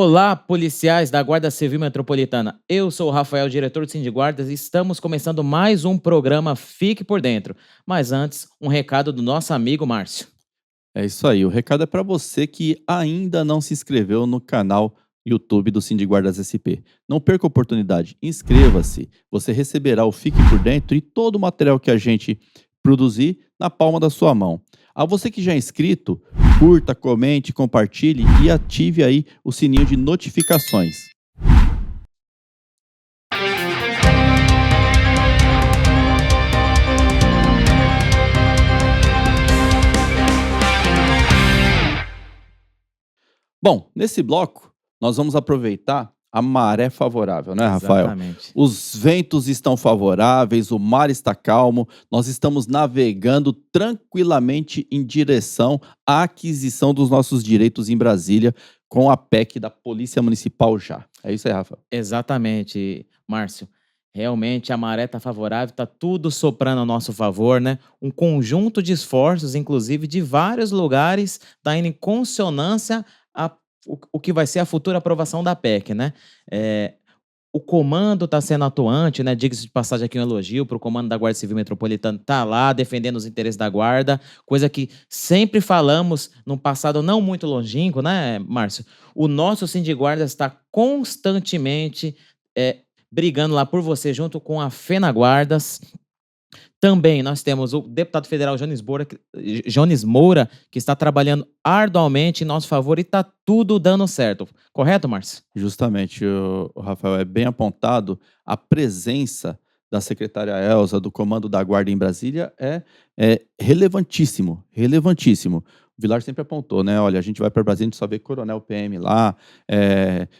Olá, policiais da Guarda Civil Metropolitana. Eu sou o Rafael, diretor do Sindiguardas, e estamos começando mais um programa Fique por Dentro. Mas antes, um recado do nosso amigo Márcio. É isso aí, o recado é para você que ainda não se inscreveu no canal YouTube do Sindiguardas SP. Não perca a oportunidade, inscreva-se. Você receberá o Fique por Dentro e todo o material que a gente produzir na palma da sua mão. A você que já é inscrito, curta, comente, compartilhe e ative aí o sininho de notificações. Bom, nesse bloco, nós vamos aproveitar a maré favorável, né, Rafael? Exatamente. Os ventos estão favoráveis, o mar está calmo, nós estamos navegando tranquilamente em direção à aquisição dos nossos direitos em Brasília com a PEC da Polícia Municipal já. É isso aí, Rafael. Exatamente, Márcio. Realmente a maré está favorável, está tudo soprando a nosso favor, né? Um conjunto de esforços, inclusive de vários lugares, está indo em consonância o que vai ser a futura aprovação da PEC, né? Eh, o comando está sendo atuante, né? Diga-se de passagem aqui um elogio para o comando da Guarda Civil Metropolitana, está lá defendendo os interesses da guarda, coisa que sempre falamos num passado não muito longínquo, né, Márcio? O nosso Sindiguardas está constantemente brigando lá por você, junto com a Fenaguardas. Também nós temos o deputado federal Jones Moura, que está trabalhando arduamente em nosso favor e está tudo dando certo. Correto, Márcio? Justamente, o Rafael, é bem apontado, a presença da secretária Elza, do comando da Guarda em Brasília, é relevantíssimo, relevantíssimo. O Vilar sempre apontou, né? Olha, a gente vai para Brasília, a gente só vê coronel PM lá,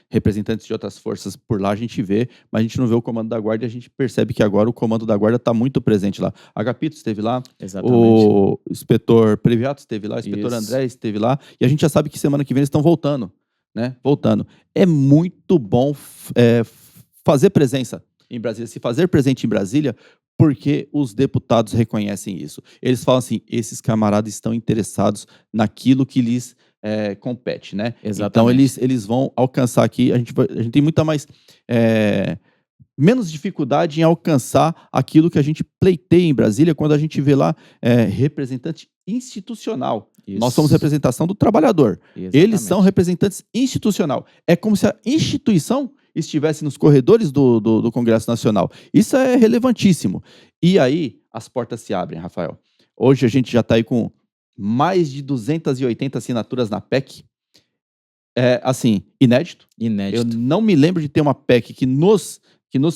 representantes de outras forças por lá, a gente vê, mas a gente não vê o comando da Guarda e a gente percebe que agora o comando da Guarda está muito presente lá. Agapito esteve lá, Exatamente. o inspetor Previato esteve lá, o inspetor Isso. André esteve lá, e a gente já sabe que semana que vem eles estão voltando. Né? Voltando. É muito bom fazer presença em Brasília, se fazer presente em Brasília, porque os deputados reconhecem isso. Eles falam assim, esses camaradas estão interessados naquilo que lhes compete, né? Então Exatamente. eles vão alcançar aqui, a gente tem muita mais menos dificuldade em alcançar aquilo que a gente pleiteia em Brasília quando a gente vê lá representante institucional. Isso. Nós somos representação do trabalhador. Exatamente. Eles são representantes institucional. É como se a instituição estivesse nos corredores do Congresso Nacional. Isso é relevantíssimo. E aí as portas se abrem, Rafael. Hoje a gente já está aí com mais de 280 assinaturas na PEC. Assim, inédito. Eu não me lembro de ter uma PEC que nos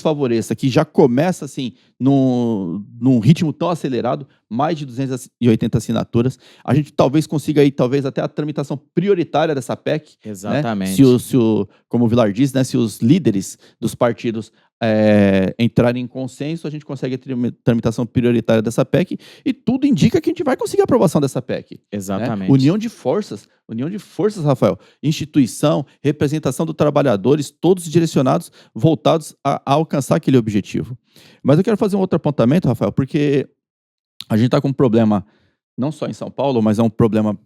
favoreça, que já começa assim, num ritmo tão acelerado, mais de 280 assinaturas. A gente talvez consiga aí, talvez até a tramitação prioritária dessa PEC. Exatamente. Né? Como o Vilar disse, né, se os líderes dos partidos entrarem em consenso, a gente consegue a tramitação prioritária dessa PEC e tudo indica que a gente vai conseguir a aprovação dessa PEC. Exatamente. Né? União de forças, Rafael. Instituição, representação dos trabalhadores, todos direcionados, voltados a alcançar aquele objetivo. Mas eu quero fazer um outro apontamento, Rafael, porque a gente está com um problema, não só em São Paulo, mas é um problema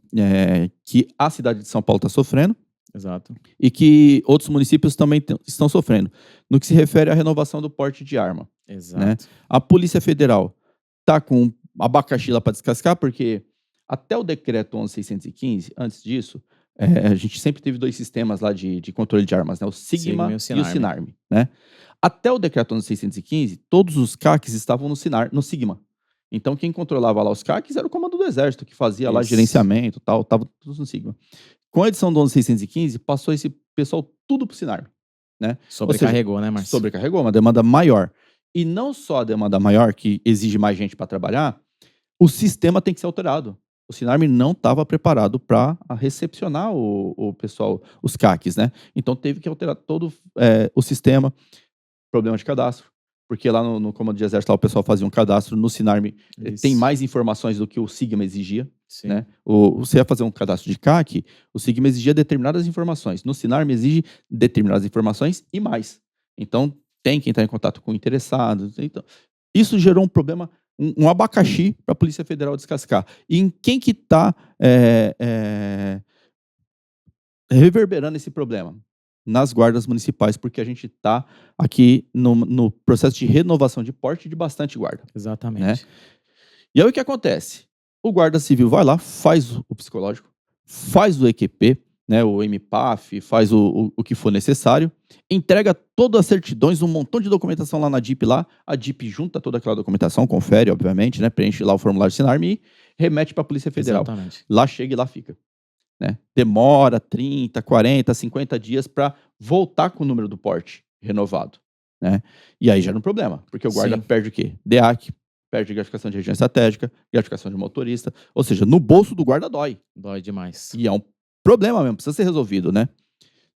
que a cidade de São Paulo está sofrendo. Exato. E que outros municípios também estão sofrendo, no que se refere à renovação do porte de arma. Exato. Né? A Polícia Federal está com abacaxi lá para descascar, porque até o decreto 11.615, antes disso, a gente sempre teve dois sistemas lá de controle de armas, né? O Sigma e o Sinarme. Né? Até o decreto 11.615, todos os CACs estavam no Sigma. Então, quem controlava lá os CACs era o comando do Exército, que fazia lá gerenciamento e tal, estava tudo no Sigma. Com a edição do 11.615, passou esse pessoal tudo para o Sinarme. Né? Sobrecarregou, né, Márcio? Sobrecarregou, uma demanda maior. E não só a demanda maior, que exige mais gente para trabalhar, o sistema tem que ser alterado. O Sinarme não estava preparado para recepcionar o pessoal, os CACs, né? Então teve que alterar todo o sistema, problema de cadastro, porque lá no comando de exército lá, o pessoal fazia um cadastro, no Sinarme tem mais informações do que o Sigma exigia. Né? Você ia fazer um cadastro de CAC, o Sigma exigia determinadas informações, no Sinarme exige determinadas informações e mais. Então tem que entrar em contato com interessados. Então, isso gerou um problema, um abacaxi para a Polícia Federal descascar. E em quem que está reverberando esse problema? nas guardas municipais, porque a gente está aqui no processo de renovação de porte de bastante guarda, né? Exatamente. E aí o que acontece? O guarda civil vai lá, faz o psicológico, faz o EQP, né, o MPAF, faz o que for necessário, entrega todas as certidões, um montão de documentação lá na DIP lá, a DIP junta toda aquela documentação, confere, obviamente, né, preenche lá o formulário de Sinarme e remete para a Polícia Federal. Exatamente. Lá chega e lá fica. Né? Demora 30, 40, 50 dias para voltar com o número do porte renovado. Né? E aí gera um problema, porque o guarda Sim. perde o quê? DEAC, perde gratificação de região estratégica, gratificação de motorista, ou seja, no bolso do guarda dói. Dói demais. E é um problema mesmo, precisa ser resolvido, né?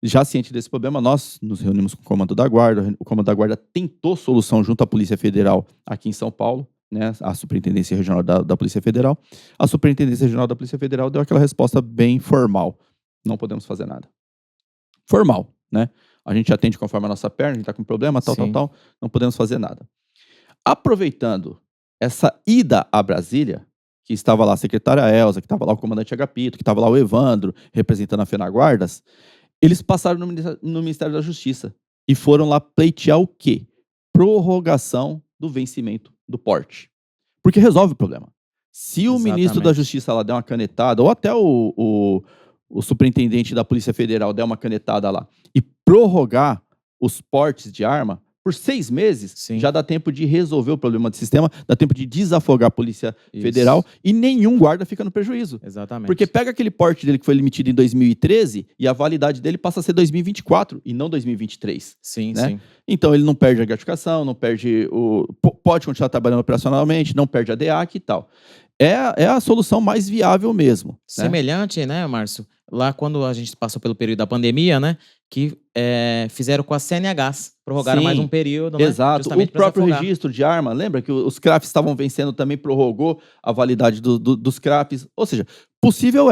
Já ciente desse problema, nós nos reunimos com o comando da guarda, o comando da guarda tentou solução junto à Polícia Federal aqui em São Paulo, né, a Superintendência Regional da Polícia Federal. A Superintendência Regional da Polícia Federal deu aquela resposta bem formal. Não podemos fazer nada. Formal, né? A gente atende conforme a nossa perna, a gente está com problema, tal, Sim. não podemos fazer nada. Aproveitando essa ida a Brasília, que estava lá a secretária Elza, que estava lá o comandante Agapito, que estava lá o Evandro, representando a FENAGuardas, eles passaram no Ministério da Justiça e foram lá pleitear o quê? Prorrogação do vencimento do porte. Porque resolve o problema. Se o ministro da Exatamente. Justiça lá der uma canetada, ou até o superintendente da Polícia Federal der uma canetada lá, e prorrogar os portes de arma por 6 meses, Sim. já dá tempo de resolver o problema do sistema, dá tempo de desafogar a Polícia Isso. Federal e nenhum guarda fica no prejuízo. Exatamente. Porque pega aquele porte dele que foi emitido em 2013 e a validade dele passa a ser 2024 e não 2023. Sim, né? sim. Então ele não perde a gratificação, não perde pode continuar trabalhando operacionalmente, não perde a DEAC e tal. É a solução mais viável mesmo. Né? Semelhante, né, Márcio? Lá quando a gente passou pelo período da pandemia, né? Que fizeram com a CNHs. Prorrogaram Sim, mais um período, né? Exato. Justamente O pra próprio desafogar. registro de arma, lembra que os CRAFs estavam vencendo também, prorrogou a validade dos CRAFs. Ou seja, possível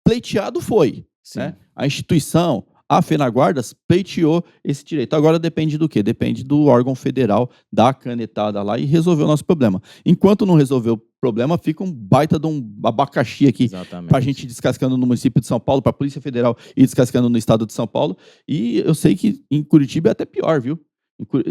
pleiteado foi. Sim. Né? A instituição, a FENAGuardas, pleiteou esse direito. Agora depende do quê? Depende do órgão federal dar a canetada lá e resolver o nosso problema. Enquanto não resolver o problema, fica um baita de um abacaxi aqui Exatamente. para a gente ir descascando no município de São Paulo, para a Polícia Federal ir descascando no estado de São Paulo. E eu sei que em Curitiba é até pior, viu?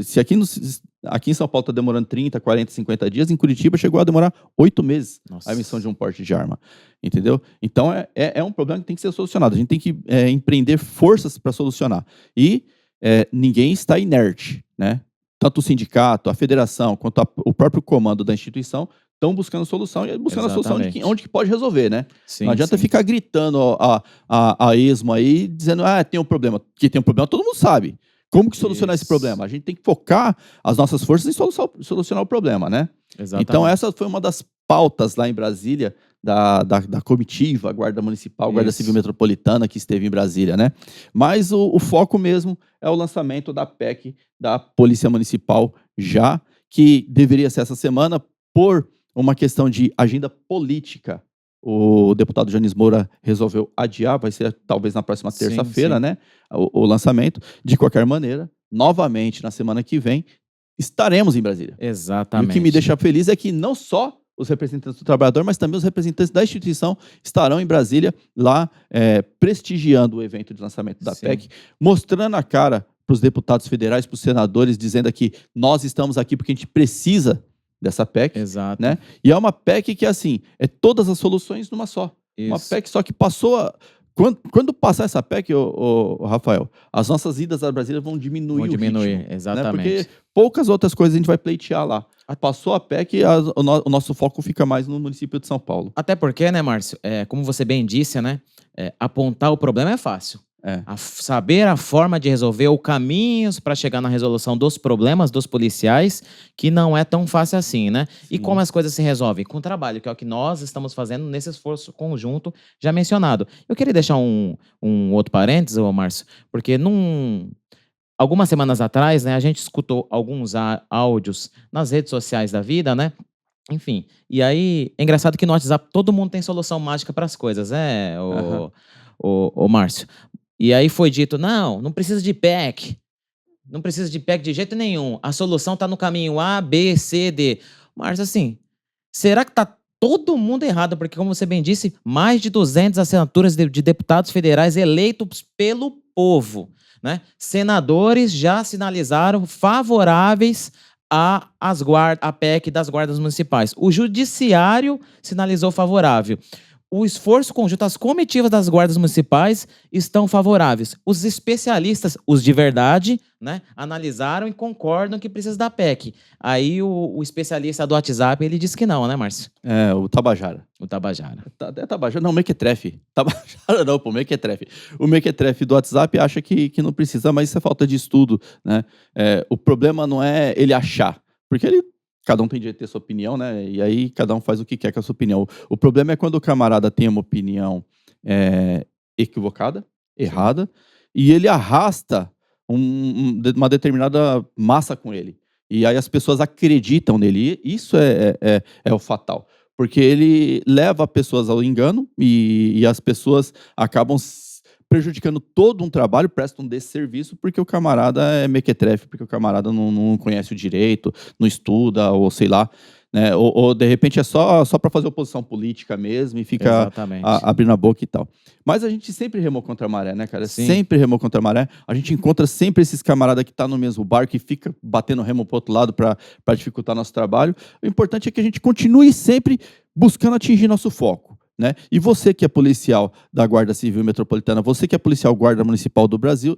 Se aqui em São Paulo está demorando 30, 40, 50 dias, em Curitiba chegou a demorar 8 meses Nossa. a emissão de um porte de arma. Entendeu? Então é um problema que tem que ser solucionado. A gente tem que empreender forças para solucionar. E ninguém está inerte, né? Tanto o sindicato, a federação, quanto o próprio comando da instituição estão buscando solução e buscando a solução de onde que pode resolver, né? Sim, não adianta sim. ficar gritando a esmo aí, dizendo, tem um problema. Que tem um problema, todo mundo sabe. Como que solucionar esse problema? A gente tem que focar as nossas forças em solucionar o problema, né? Exatamente. Então essa foi uma das pautas lá em Brasília, da comitiva, Guarda Municipal, Guarda Civil Metropolitana, que esteve em Brasília, né? Mas o foco mesmo é o lançamento da PEC da Polícia Municipal já, que deveria ser essa semana, por uma questão de agenda política. O deputado Janis Moura resolveu adiar, vai ser talvez na próxima terça-feira, né? O lançamento. De qualquer maneira, novamente, na semana que vem, estaremos em Brasília. Exatamente. E o que me deixa feliz é que não só os representantes do trabalhador, mas também os representantes da instituição estarão em Brasília, lá prestigiando o evento de lançamento da PEC, mostrando a cara para os deputados federais, para os senadores, dizendo aqui, nós estamos aqui porque a gente precisa dessa PEC. Exato. Né? E é uma PEC que, assim, é todas as soluções numa só. Isso. Uma PEC só que passou a... Quando passar essa PEC, Rafael, as nossas idas a Brasília vão diminuir o ritmo. Exatamente. Né? Porque poucas outras coisas a gente vai pleitear lá. Passou a PEC, o nosso foco fica mais no município de São Paulo. Até porque, né, Márcio, como você bem disse, né, apontar o problema é fácil. Saber a forma de resolver, ou caminhos para chegar na resolução dos problemas dos policiais, que não é tão fácil assim, né? Sim. E como as coisas se resolvem? Com o trabalho, que é o que nós estamos fazendo nesse esforço conjunto já mencionado. Eu queria deixar um outro parênteses, Márcio, porque algumas semanas atrás, né, a gente escutou alguns áudios nas redes sociais da vida, né? Enfim, e aí é engraçado que no WhatsApp todo mundo tem solução mágica para as coisas, né, o Márcio? E aí foi dito, não precisa de PEC. Não precisa de PEC de jeito nenhum. A solução está no caminho A, B, C, D. Mas assim, será que tá todo mundo errado, porque, como você bem disse, mais de 200 assinaturas de deputados federais eleitos pelo povo, né? Senadores já sinalizaram favoráveis à PEC das guardas municipais. O judiciário sinalizou favorável. O esforço conjunto, as comitivas das guardas municipais estão favoráveis. Os especialistas, os de verdade, né, analisaram e concordam que precisa da PEC. Aí o especialista do WhatsApp, ele disse que não, né, Márcio? É, o Tabajara. O Tabajara. É Tabajara, não, Mequetrefe. Tabajara não, pô, Mequetrefe. O Mequetrefe do WhatsApp acha que não precisa, mas isso é falta de estudo, né? O problema não é ele achar, porque cada um tem direito de ter sua opinião, né? E aí cada um faz o que quer com a sua opinião. O problema é quando o camarada tem uma opinião equivocada, errada, e ele arrasta uma determinada massa com ele. E aí as pessoas acreditam nele. E isso é o fatal. Porque ele leva pessoas ao engano e as pessoas acabam prejudicando todo um trabalho, prestam um desserviço, porque o camarada é mequetrefe, porque o camarada não conhece o direito, não estuda, ou sei lá, né? Ou de repente é só para fazer oposição política mesmo e fica Exatamente. abrindo a boca e tal. Mas a gente sempre remou contra a maré, né, cara? Sim. Sempre remou contra a maré. A gente encontra sempre esses camaradas que tá no mesmo barco e fica batendo remo pro outro lado para dificultar nosso trabalho. O importante é que a gente continue sempre buscando atingir nosso foco, né? E você que é policial da Guarda Civil Metropolitana, você que é policial guarda municipal do Brasil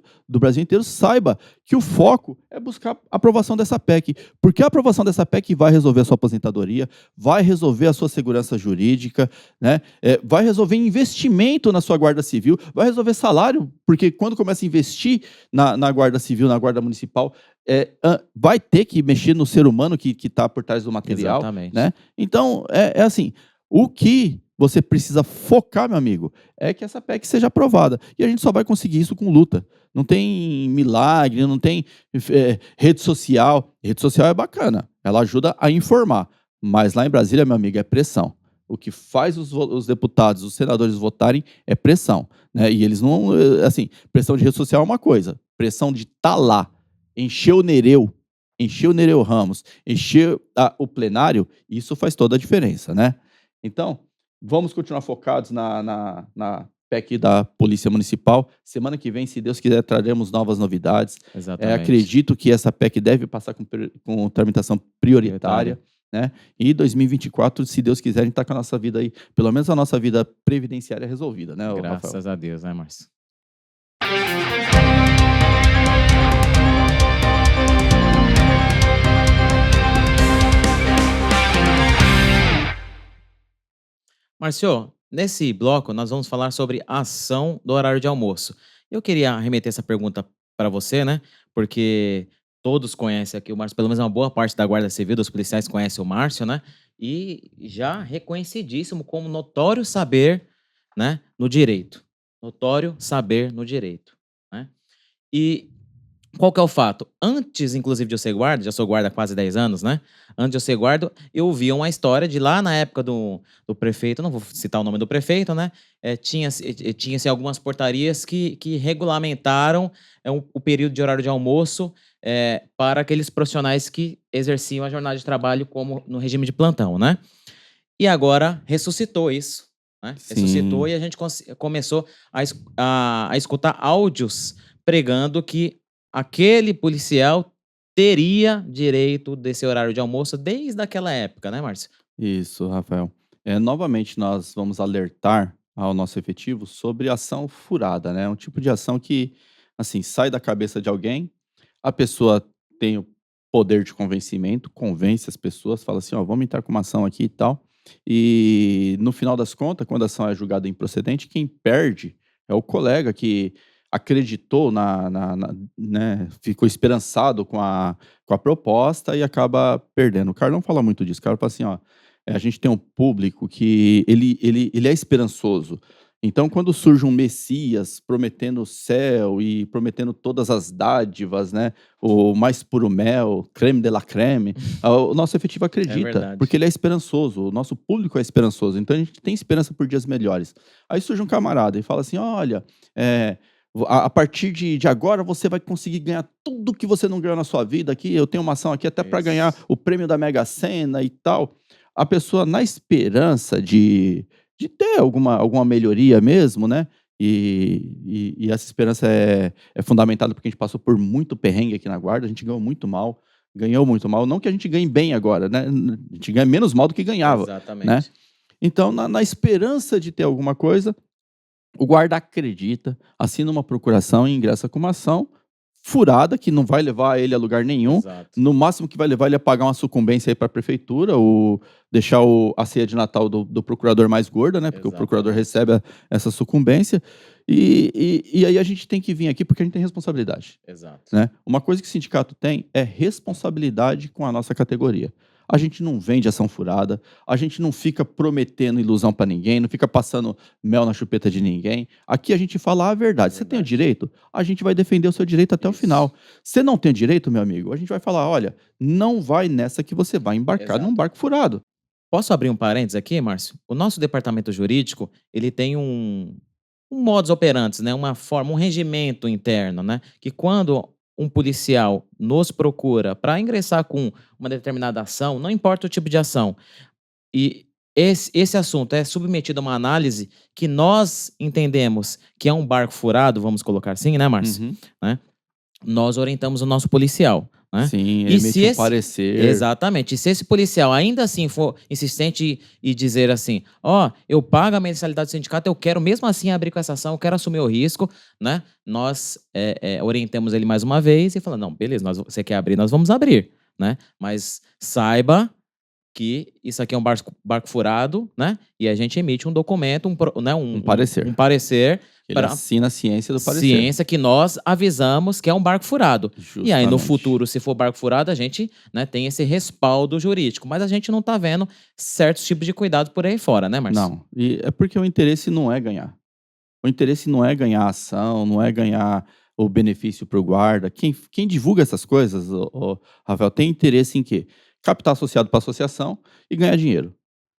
inteiro, saiba que o foco é buscar a aprovação dessa PEC, porque a aprovação dessa PEC vai resolver a sua aposentadoria, vai resolver a sua segurança jurídica, né? Vai resolver investimento na sua Guarda Civil, vai resolver salário, porque quando começa a investir na Guarda Civil, na Guarda Municipal, vai ter que mexer no ser humano que está por trás do material. Exatamente. Né? Então, é assim, o que você precisa focar, meu amigo, é que essa PEC seja aprovada. E a gente só vai conseguir isso com luta. Não tem milagre, não tem rede social. Rede social é bacana, ela ajuda a informar. Mas lá em Brasília, meu amigo, é pressão. O que faz os deputados, os senadores votarem é pressão. Né? E eles não... Assim, pressão de rede social é uma coisa. Pressão de estar lá, encher o Nereu Ramos, encher o plenário, isso faz toda a diferença, né? Então, vamos continuar focados na PEC da Polícia Municipal. Semana que vem, se Deus quiser, traremos novas novidades. Exatamente. Acredito que essa PEC deve passar com tramitação prioritária. Né? E 2024, se Deus quiser, a gente está com a nossa vida aí, pelo menos a nossa vida previdenciária resolvida, né, Graças Rafael? a Deus, né, Márcio? Márcio, nesse bloco nós vamos falar sobre a ação do horário de almoço. Eu queria remeter essa pergunta para você, né? Porque todos conhecem aqui o Márcio, pelo menos uma boa parte da Guarda Civil, dos policiais conhece o Márcio, né? E já reconhecidíssimo como notório saber, né, no direito. Notório saber no direito, né? E qual que é o fato? Antes, inclusive, de eu ser guarda, já sou guarda há quase 10 anos, né? Antes de eu ser guarda, eu ouvia uma história de lá na época do prefeito, não vou citar o nome do prefeito, né? Tinha-se algumas portarias que regulamentaram o período de horário de almoço para aqueles profissionais que exerciam a jornada de trabalho como no regime de plantão, né? E agora ressuscitou isso, né? Sim. Ressuscitou e a gente começou a escutar áudios pregando que aquele policial teria direito desse horário de almoço desde aquela época, né, Márcio? Isso, Rafael. Novamente, nós vamos alertar ao nosso efetivo sobre ação furada, né? Um tipo de ação que, assim, sai da cabeça de alguém, a pessoa tem o poder de convencimento, convence as pessoas, fala assim, ó, vamos entrar com uma ação aqui e tal. E no final das contas, quando a ação é julgada improcedente, quem perde é o colega que acreditou né, ficou esperançado com a proposta e acaba perdendo. O Carlão fala muito disso. O Carlão fala assim, ó, a gente tem um público que ele é esperançoso. Então, quando surge um Messias prometendo o céu e prometendo todas as dádivas, né, o mais puro mel, creme de la creme, o nosso efetivo acredita, porque ele é esperançoso, o nosso público é esperançoso, então a gente tem esperança por dias melhores. Aí surge um camarada e fala assim, olha, a partir de agora você vai conseguir ganhar tudo que você não ganhou na sua vida aqui, eu tenho uma ação aqui até para ganhar o prêmio da Mega Sena e tal. a pessoa, na esperança de ter alguma melhoria mesmo, né? E essa esperança é fundamentada porque a gente passou por muito perrengue aqui na guarda, a gente ganhou muito mal. Não que a gente ganhe bem agora, né? A gente ganha menos mal do que ganhava, né? Exatamente. Então, na esperança de ter alguma coisa, o guarda acredita, assina uma procuração e ingressa com uma ação furada, que não vai levar ele a lugar nenhum. Exato. No máximo que vai levar ele a pagar uma sucumbência aí para a prefeitura, ou deixar a ceia de Natal do procurador mais gorda, né? Porque o procurador recebe essa sucumbência. E aí a gente tem que vir aqui porque a gente tem responsabilidade. Exato. Né? Uma coisa que o sindicato tem é responsabilidade com a nossa categoria. A gente não vende ação furada, a gente não fica prometendo ilusão para ninguém, não fica passando mel na chupeta de ninguém. Aqui a gente fala a verdade. Você tem o direito? A gente vai defender o seu direito até o final. Você não tem o direito, meu amigo? A gente vai falar, olha, não vai nessa que você vai embarcar num barco furado. Posso abrir um parênteses aqui, Márcio? O nosso departamento jurídico, ele tem um modus operandi, né? Uma forma, um regimento interno, né? Que quando um policial nos procura para ingressar com uma determinada ação, não importa o tipo de ação, e esse assunto é submetido a uma análise que nós entendemos que é um barco furado, vamos colocar assim, né, Márcio? Uhum. Né? Nós orientamos o nosso policial. Né? Sim, E se emite um parecer. Exatamente. E se esse policial ainda assim for insistente e dizer assim, eu pago a mensalidade do sindicato, eu quero mesmo assim abrir com essa ação, eu quero assumir o risco, né? Nós orientamos ele mais uma vez e falamos, não, beleza, você quer abrir, nós vamos abrir, né? Mas saiba que isso aqui é um barco furado, né? E a gente emite um documento, um parecer. Um parecer. Ele assina a ciência do parecer. Ciência que nós avisamos que é um barco furado. Justamente. E aí, no futuro, se for barco furado, a gente, né, tem esse respaldo jurídico. Mas a gente não tá vendo certos tipos de cuidado por aí fora, né, Marcos? Não. E é porque o interesse não é ganhar. O interesse não é ganhar a ação, não é ganhar o benefício para o guarda. Quem divulga essas coisas, Rafael, tem interesse em quê? Capital associado para a associação e ganhar dinheiro.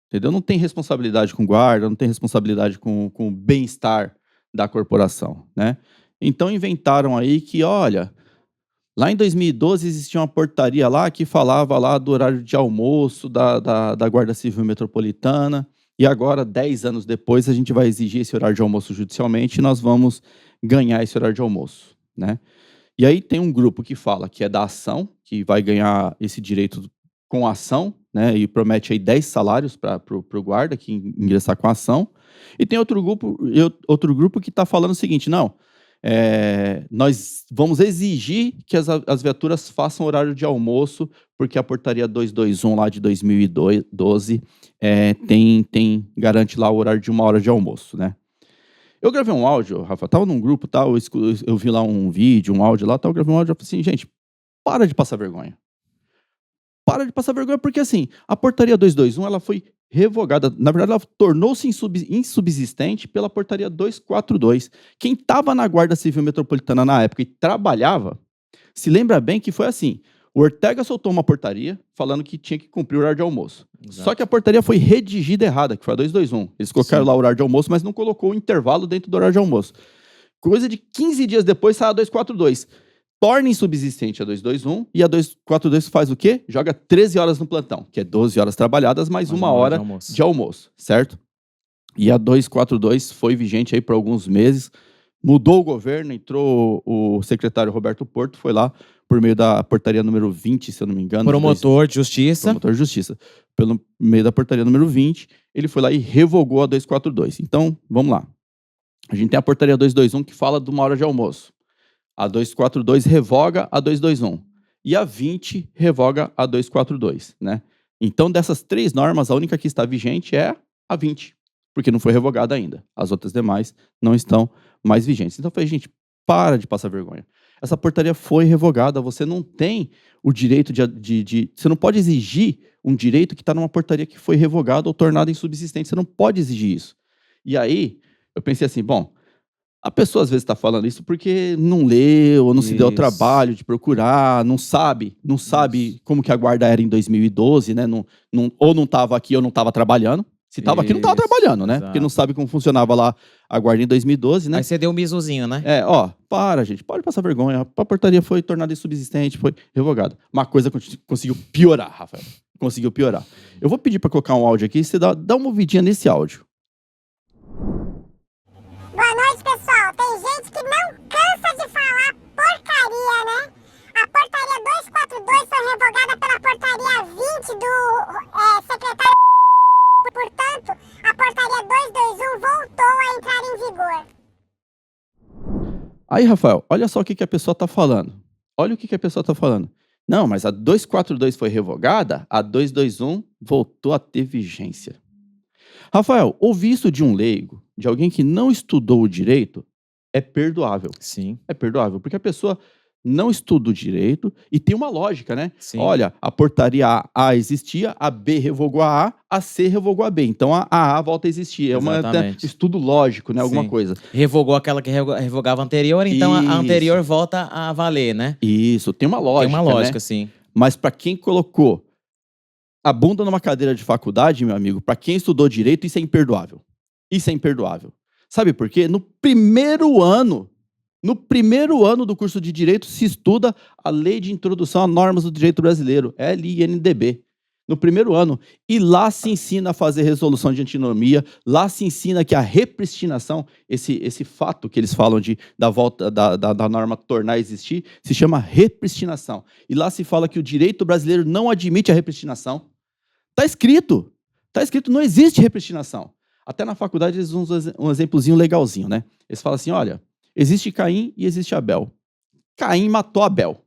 Entendeu? Não tem responsabilidade com o guarda, não tem responsabilidade com o bem-estar da corporação, né? Então inventaram aí que, olha, lá em 2012 existia uma portaria lá que falava lá do horário de almoço da Guarda Civil Metropolitana, e agora, 10 anos depois, a gente vai exigir esse horário de almoço judicialmente e nós vamos ganhar esse horário de almoço, né? E aí tem um grupo que fala que é da ação, que vai ganhar esse direito com a ação, né? E promete aí 10 salários para o guarda que ingressar com a ação. E tem outro grupo que está falando o seguinte, não, nós vamos exigir que as viaturas façam horário de almoço, porque a portaria 221 lá de 2012 garante lá o horário de 1 hora de almoço, né? Eu gravei um áudio, Rafa, tava num grupo, tá, eu vi lá um vídeo, um áudio lá, eu gravei um áudio, eu falei assim, gente, para de passar vergonha. Para de passar vergonha, porque assim, a portaria 221, ela foi revogada. Na verdade, ela tornou-se insubsistente pela portaria 242. Quem estava na Guarda Civil Metropolitana na época e trabalhava, se lembra bem que foi assim, o Ortega soltou uma portaria falando que tinha que cumprir o horário de almoço. Exato. Só que a portaria foi redigida errada, que foi a 221. Eles colocaram lá o horário de almoço, mas não colocou o intervalo dentro do horário de almoço. Coisa de 15 dias depois, sai a 242. Torna insubsistente a 221 e a 242 faz o quê? Joga 13 horas no plantão, que é 12 horas trabalhadas mais 1 hora de almoço, certo? E a 242 foi vigente aí por alguns meses, mudou o governo, entrou o secretário Roberto Porto, foi lá por meio da portaria número 20, se eu não me engano. Promotor de Justiça. Promotor de Justiça. Pelo meio da portaria número 20, ele foi lá e revogou a 242. Então, vamos lá. A gente tem a portaria 221 que fala de 1 hora de almoço. A 242 revoga a 221. E a 20 revoga a 242, né? Então, dessas 3 normas, a única que está vigente é a 20, porque não foi revogada ainda. As outras demais não estão mais vigentes. Então, eu falei, gente, para de passar vergonha. Essa portaria foi revogada, você não tem o direito você não pode exigir um direito que está numa portaria que foi revogada ou tornada insubsistente. Você não pode exigir isso. E aí, eu pensei assim, bom, a pessoa às vezes está falando isso porque não leu, ou não se deu o trabalho de procurar, não sabe como que a guarda era em 2012, né? Ou não estava aqui ou não estava trabalhando. Se estava aqui, não estava trabalhando, né? Exato. Porque não sabe como funcionava lá a guarda em 2012, né? Aí você deu um misuzinho, né? Para, gente, pode passar vergonha. A portaria foi tornada insubsistente, foi revogada. Uma coisa conseguiu piorar, Rafael. conseguiu piorar. Eu vou pedir para colocar um áudio aqui e você dá uma ouvidinha nesse áudio. Boa noite, pessoal. Tem gente que não cansa de falar porcaria, né? A portaria 242 foi revogada pela portaria 20 do secretário. Portanto, a portaria 221 voltou a entrar em vigor. Aí, Rafael, olha só o que a pessoa está falando. Olha o que a pessoa está falando. Não, mas a 242 foi revogada, a 221 voltou a ter vigência. Rafael, ouvir isso de um leigo, de alguém que não estudou o direito, é perdoável. Sim, É perdoável, porque a pessoa não estuda o direito e tem uma lógica, né? sim. Olha, a portaria A existia, a B revogou a C revogou a B. Então a A volta a existir. É um Exatamente. estudo lógico, né? Alguma Sim. coisa. Revogou aquela que revogava a anterior, então a Isso. anterior volta a valer, né? Isso, tem uma lógica. Tem uma lógica, né? sim. Mas para quem colocou a bunda numa cadeira de faculdade, meu amigo, para quem estudou direito, isso é imperdoável. Isso é imperdoável. Sabe por quê? No primeiro ano do curso de Direito se estuda a Lei de Introdução a Normas do Direito Brasileiro, LINDB. No primeiro ano. E lá se ensina a fazer resolução de antinomia, lá se ensina que a repristinação, esse fato que eles falam da volta da norma tornar a existir, se chama repristinação. E lá se fala que o direito brasileiro não admite a repristinação. Está escrito, não existe repristinação. Até na faculdade eles usam um exemplozinho legalzinho, né? Eles falam assim, olha, existe Caim e existe Abel. Caim matou Abel.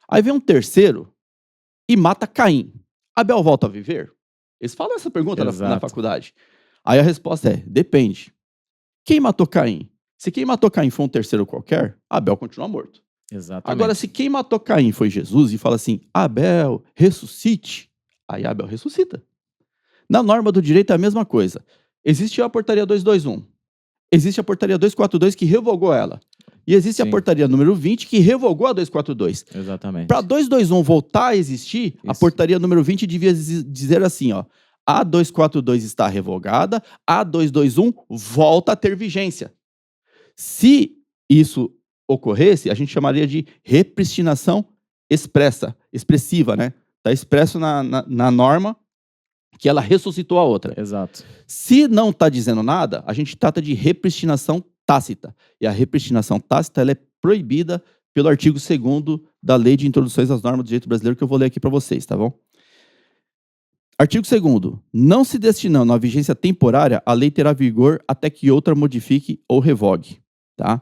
Aí vem um terceiro e mata Caim. Abel volta a viver? Eles falam essa pergunta na faculdade. Aí a resposta é, depende. Quem matou Caim? Se quem matou Caim foi um terceiro qualquer, Abel continua morto. Exatamente. Agora, se quem matou Caim foi Jesus e fala assim, Abel, ressuscite, aí Abel ressuscita. Na norma do direito é a mesma coisa. Existe a portaria 221. Existe a portaria 242 que revogou ela. E existe a portaria número 20 que revogou a 242. Exatamente. Para 221 voltar a existir, a portaria número 20 devia dizer assim, ó, a 242 está revogada, a 221 volta a ter vigência. Se isso ocorresse, a gente chamaria de repristinação expressiva, né? Está expresso na norma que ela ressuscitou a outra. Exato. Se não está dizendo nada, a gente trata de repristinação tácita. E a repristinação tácita ela é proibida pelo artigo 2º da Lei de Introduções às Normas do Direito Brasileiro, que eu vou ler aqui para vocês, tá bom? Artigo 2º. Não se destinando à vigência temporária, a lei terá vigor até que outra modifique ou revogue. Tá?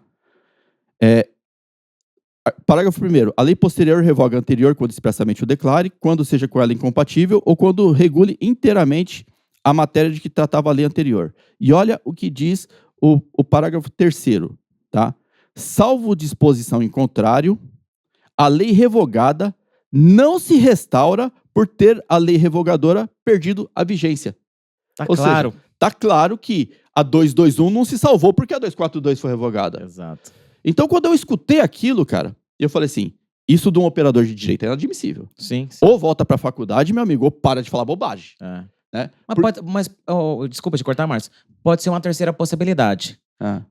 Parágrafo 1º. A lei posterior revoga a anterior quando expressamente o declare, quando seja com ela incompatível ou quando regule inteiramente a matéria de que tratava a lei anterior. E olha o que diz o parágrafo 3º. Tá? Salvo disposição em contrário, a lei revogada não se restaura por ter a lei revogadora perdido a vigência. Tá Ou claro. seja, tá claro que a 221 não se salvou porque a 242 foi revogada. Exato. Então, quando eu escutei aquilo, cara, eu falei assim, isso de um operador de direito é inadmissível. Sim. Ou volta pra faculdade, meu amigo, ou para de falar bobagem. É. Né? Desculpa te cortar, Márcio. Pode ser uma terceira possibilidade.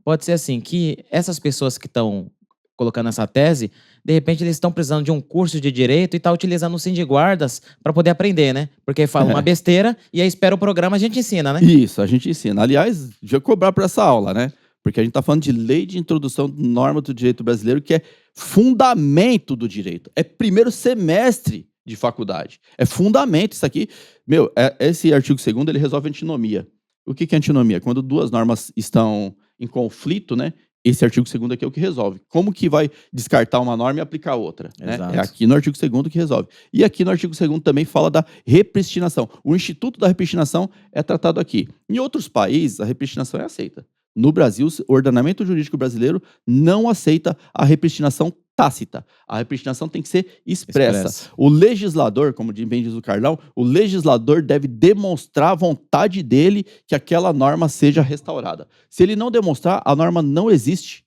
Pode ser assim, que essas pessoas que estão colocando essa tese, de repente eles estão precisando de um curso de direito e tá utilizando o Sindiguardas para poder aprender, né? Porque fala uma besteira e aí espera o programa, a gente ensina, né? Isso, a gente ensina. Aliás, já cobrar por essa aula, né? Porque a gente tá falando de lei de introdução de norma do direito brasileiro, que é fundamento do direito. É primeiro semestre de faculdade. É fundamento isso aqui. Meu, esse artigo 2º, ele resolve antinomia. O que é antinomia? Quando duas normas estão em conflito, né? Esse artigo 2º aqui é o que resolve. Como que vai descartar uma norma e aplicar outra? Né? É aqui no artigo 2º que resolve. E aqui no artigo 2º também fala da repristinação. O Instituto da Repristinação é tratado aqui. Em outros países, a repristinação é aceita. No Brasil, o ordenamento jurídico brasileiro não aceita a repristinação tácita. A repristinação tem que ser expressa. O legislador, como bem diz o Carlão, o legislador deve demonstrar a vontade dele que aquela norma seja restaurada. Se ele não demonstrar, a norma não existe.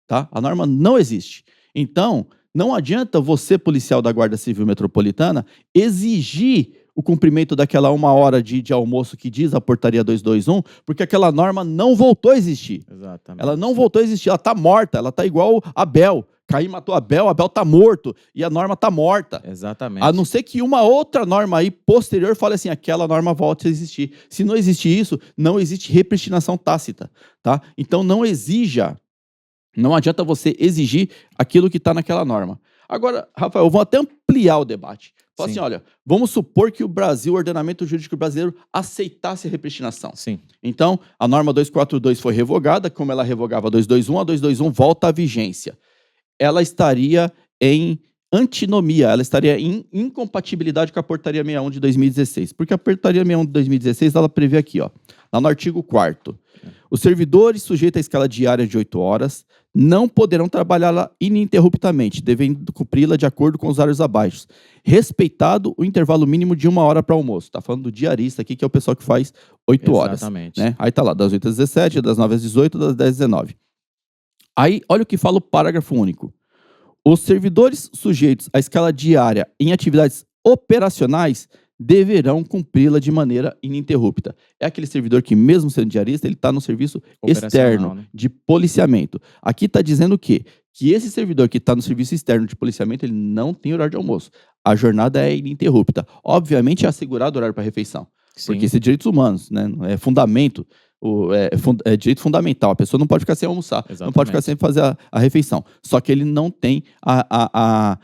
Tá? A norma não existe. Então, não adianta você, policial da Guarda Civil Metropolitana, exigir o cumprimento daquela 1 hora de almoço que diz a portaria 221, porque aquela norma não voltou a existir. Exatamente. Ela não voltou a existir, ela está morta, ela está igual Abel. Caim matou Abel está morto e a norma está morta. Exatamente. A não ser que uma outra norma aí posterior fale assim, aquela norma volte a existir. Se não existe isso, não existe repristinação tácita, tá? Então não exija, não adianta você exigir aquilo que está naquela norma. Agora, Rafael, eu vou até ampliar o debate. Fala assim, olha, vamos supor que o Brasil, o ordenamento jurídico brasileiro, aceitasse a repristinação. Sim. Então, a norma 242 foi revogada, como ela revogava a 221, a 221 volta à vigência. Ela estaria em antinomia, ela estaria em incompatibilidade com a portaria 61 de 2016. Porque a portaria 61 de 2016, ela prevê aqui, ó, lá no artigo 4º, os servidores sujeitos à escala diária de 8 horas não poderão trabalhá-la ininterruptamente, devendo cumpri-la de acordo com os horários abaixo, respeitado o intervalo mínimo de 1 hora para almoço. Está falando do diarista aqui, que é o pessoal que faz 8 horas. Exatamente. Né? Aí está lá, das 8 às 17, das 9 às 18, das 10 às 19. Aí, olha o que fala o parágrafo único. Os servidores sujeitos à escala diária em atividades operacionais deverão cumpri-la de maneira ininterrupta. É aquele servidor que, mesmo sendo diarista, ele está no serviço externo, né, de policiamento. Aqui está dizendo o quê? Que esse servidor que está no serviço externo de policiamento, ele não tem horário de almoço. A jornada é ininterrupta. Obviamente, é assegurado o horário para refeição. Sim. Porque isso é direitos humanos, né? É fundamento, é direito fundamental. A pessoa não pode ficar sem almoçar, Exatamente. Não pode ficar sem fazer a refeição. Só que ele não tem a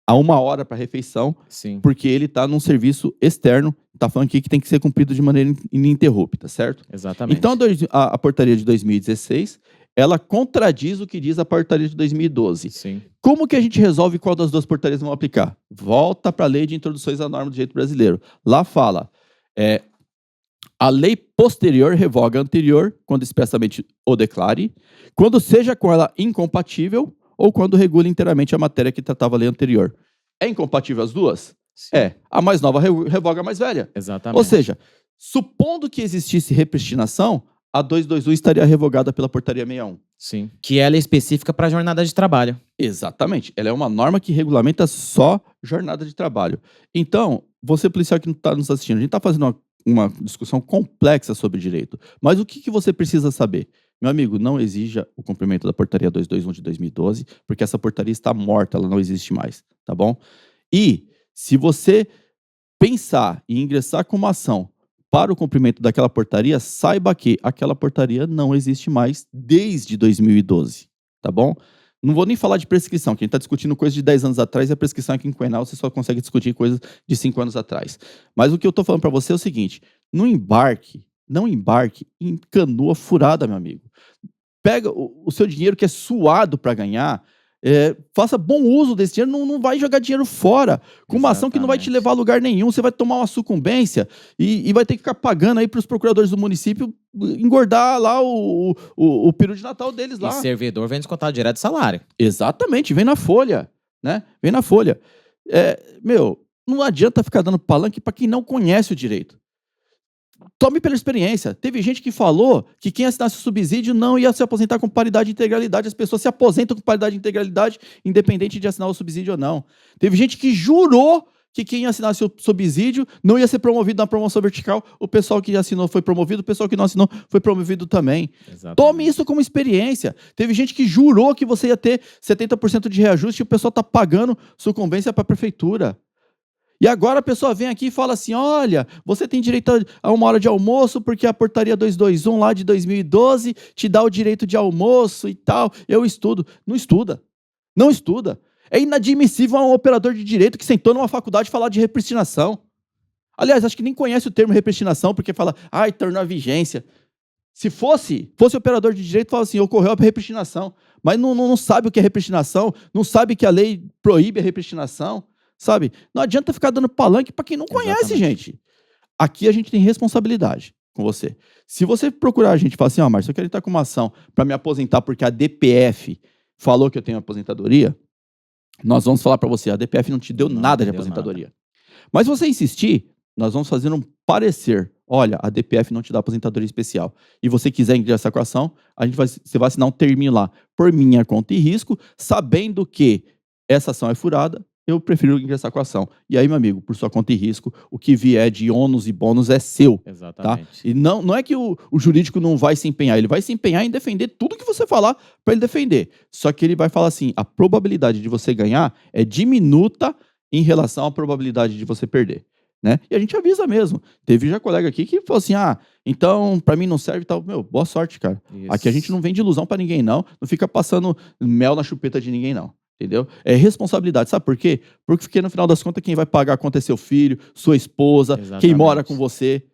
1 hora para refeição, Sim. porque ele está num serviço externo. Está falando aqui que tem que ser cumprido de maneira ininterrupta, certo? Exatamente. Então, a portaria de 2016, ela contradiz o que diz a portaria de 2012. Sim. Como que a gente resolve qual das duas portarias vão aplicar? Volta para a Lei de Introduções à Norma do Direito Brasileiro. Lá fala, a lei posterior revoga a anterior, quando expressamente o declare, quando seja com ela incompatível, ou quando regula inteiramente a matéria que tratava a lei anterior. É incompatível as duas? Sim. É. A mais nova revoga a mais velha. Exatamente. Ou seja, supondo que existisse repristinação, a 221 estaria revogada pela portaria 61. Sim. Que ela é específica para a jornada de trabalho. Exatamente. Ela é uma norma que regulamenta só jornada de trabalho. Então, você policial que não está nos assistindo, a gente está fazendo uma discussão complexa sobre direito. Mas o que você precisa saber? Meu amigo, não exija o cumprimento da portaria 221 de 2012, porque essa portaria está morta, ela não existe mais, tá bom? E se você pensar em ingressar com uma ação para o cumprimento daquela portaria, saiba que aquela portaria não existe mais desde 2012, tá bom? Não vou nem falar de prescrição, que a gente está discutindo coisas de 10 anos atrás e a prescrição é quinquenal, você só consegue discutir coisas de 5 anos atrás. Mas o que eu estou falando para você é o seguinte, não embarque em canoa furada, meu amigo. Pega o seu dinheiro que é suado para ganhar, faça bom uso desse dinheiro, não vai jogar dinheiro fora, com uma ação que não vai te levar a lugar nenhum, você vai tomar uma sucumbência e vai ter que ficar pagando aí para os procuradores do município engordar lá o peru de Natal deles lá. E servidor vem descontado direto do salário. Exatamente, vem na folha, né? Vem na folha. Não adianta ficar dando palanque para quem não conhece o direito. Tome pela experiência. Teve gente que falou que quem assinasse o subsídio não ia se aposentar com paridade e integralidade. As pessoas se aposentam com paridade e integralidade, independente de assinar o subsídio ou não. Teve gente que jurou que quem assinasse o subsídio não ia ser promovido na promoção vertical. O pessoal que assinou foi promovido, o pessoal que não assinou foi promovido também. Exatamente. Tome isso como experiência. Teve gente que jurou que você ia ter 70% de reajuste e o pessoal está pagando sucumbência para a prefeitura. E agora a pessoa vem aqui e fala assim, olha, você tem direito a 1 hora de almoço porque a portaria 221 lá de 2012 te dá o direito de almoço e tal. Eu estudo. Não estuda. Não estuda. É inadmissível um operador de direito que sentou numa faculdade falar de repristinação. Aliás, acho que nem conhece o termo repristinação porque fala, tornou a vigência. Se fosse operador de direito, fala assim, ocorreu a repristinação. Mas não sabe o que é repristinação, não sabe que a lei proíbe a repristinação. Sabe? Não adianta ficar dando palanque para quem não conhece, gente. Aqui a gente tem responsabilidade com você. Se você procurar a gente e falar assim, Márcio, eu quero entrar com uma ação para me aposentar porque a DPF falou que eu tenho aposentadoria, nós vamos falar para você, a DPF não te deu nada de aposentadoria. Nada. Mas se você insistir, nós vamos fazer um parecer. Olha, a DPF não te dá aposentadoria especial. E você quiser ingressar com a ação, você vai assinar um terminho lá por minha conta e risco, sabendo que essa ação é furada, eu prefiro ingressar com a ação. E aí, meu amigo, por sua conta e risco, o que vier de ônus e bônus é seu, tá? Exatamente. E não é que o jurídico não vai se empenhar, ele vai se empenhar em defender tudo que você falar para ele defender. Só que ele vai falar assim, a probabilidade de você ganhar é diminuta em relação à probabilidade de você perder, né? E a gente avisa mesmo. Teve já colega aqui que falou assim, então para mim não serve e tal. Meu, boa sorte, cara. Isso. Aqui a gente não vende ilusão para ninguém, não. Não fica passando mel na chupeta de ninguém, não. Entendeu? É responsabilidade. Sabe por quê? Porque no final das contas, quem vai pagar a conta é seu filho, sua esposa, Exatamente. quem mora com você.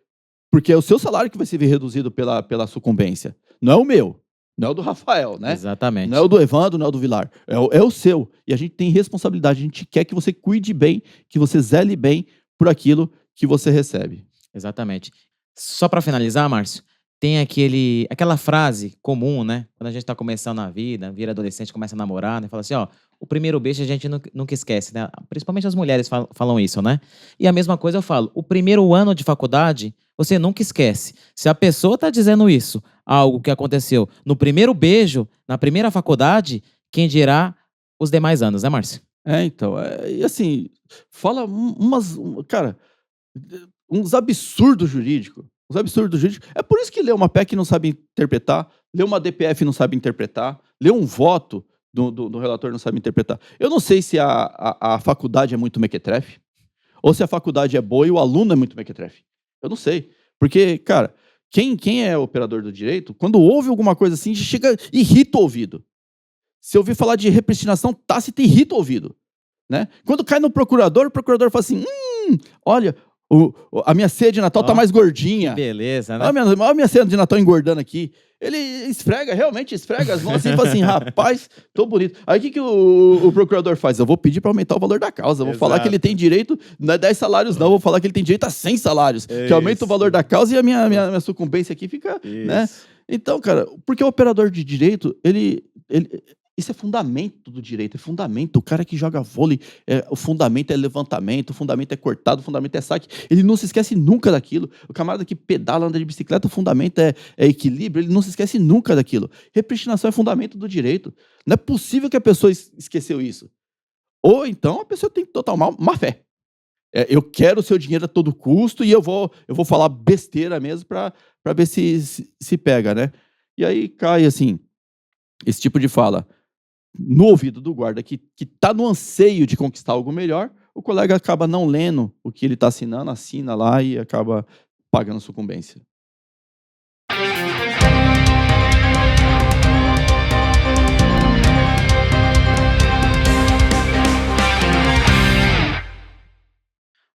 Porque é o seu salário que vai ser reduzido pela sucumbência. Não é o meu. Não é o do Rafael, né? Exatamente. Não é o do Evandro, não é o do Vilar. É o seu. E a gente tem responsabilidade. A gente quer que você cuide bem, que você zele bem por aquilo que você recebe. Exatamente. Só para finalizar, Márcio, tem aquela frase comum, né? Quando a gente tá começando na vida, vira adolescente, começa a namorar, né? Fala assim, ó, o primeiro beijo a gente nunca esquece, né? Principalmente as mulheres falam isso, né? E a mesma coisa eu falo, o primeiro ano de faculdade, você nunca esquece. Se a pessoa tá dizendo isso, algo que aconteceu no primeiro beijo, na primeira faculdade, quem dirá os demais anos, né, Márcio? Então, e assim, fala cara, uns absurdos jurídicos. Os absurdos jurídicos. É por isso que lê uma PEC não sabe interpretar, lê uma DPF não sabe interpretar, lê um voto do relator não sabe interpretar. Eu não sei se a faculdade é muito mequetrefe, ou se a faculdade é boa e o aluno é muito mequetrefe. Eu não sei. Porque, cara, quem é operador do direito, quando ouve alguma coisa assim, chega, irrita o ouvido. Se ouvir falar de repristinação tácita, irrita o ouvido. Né? Quando cai no procurador, o procurador fala assim, olha, a minha ceia de Natal tá mais gordinha. Beleza, né? Olha a minha ceia de Natal engordando aqui. Ele realmente esfrega as mãos assim e fala assim, rapaz, tô bonito. Aí o que o procurador faz? Eu vou pedir para aumentar o valor da causa. Eu vou falar que ele tem direito, não é 10 salários não, eu vou falar que ele tem direito a 100 salários. Que aumenta o valor da causa e a minha sucumbência aqui fica, né? Então, cara, porque o operador de direito, isso é fundamento do direito, é fundamento. O cara que joga vôlei, o fundamento é levantamento, o fundamento é cortado, o fundamento é saque. Ele não se esquece nunca daquilo. O camarada que pedala, anda de bicicleta, o fundamento é equilíbrio, ele não se esquece nunca daquilo. Repristinação é fundamento do direito. Não é possível que a pessoa esqueceu isso. Ou então a pessoa tem total má fé. Eu quero o seu dinheiro a todo custo e eu vou falar besteira mesmo para ver se pega, né? E aí cai, assim, esse tipo de fala no ouvido do guarda que está no anseio de conquistar algo melhor, o colega acaba não lendo o que ele está assinando, assina lá e acaba pagando sucumbência.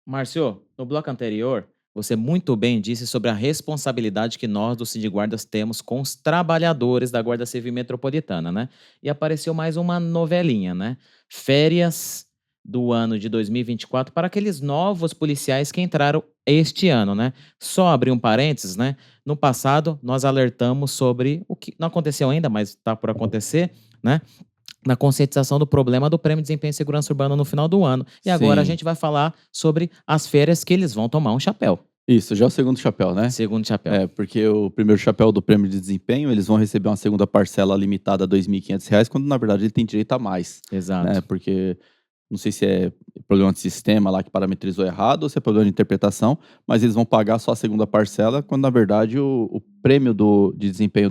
Márcio, no bloco anterior, você muito bem disse sobre a responsabilidade que nós, do Sindiguardas, temos com os trabalhadores da Guarda Civil Metropolitana, né? E apareceu mais uma novelinha, né? Férias do ano de 2024 para aqueles novos policiais que entraram este ano, né? Só abrir um parênteses, né? No passado, nós alertamos sobre o que não aconteceu ainda, mas está por acontecer, né? Na conscientização do problema do Prêmio de Desempenho e Segurança Urbana no final do ano. E agora a gente vai falar sobre as férias que eles vão tomar um chapéu. Isso, já é o segundo chapéu, né? Segundo chapéu. Porque o primeiro chapéu do Prêmio de Desempenho, eles vão receber uma segunda parcela limitada a R$ 2.500, quando na verdade ele tem direito a mais. Exato. Né? Porque não sei se é problema de sistema lá que parametrizou errado ou se é problema de interpretação, mas eles vão pagar só a segunda parcela, quando na verdade o prêmio de desempenho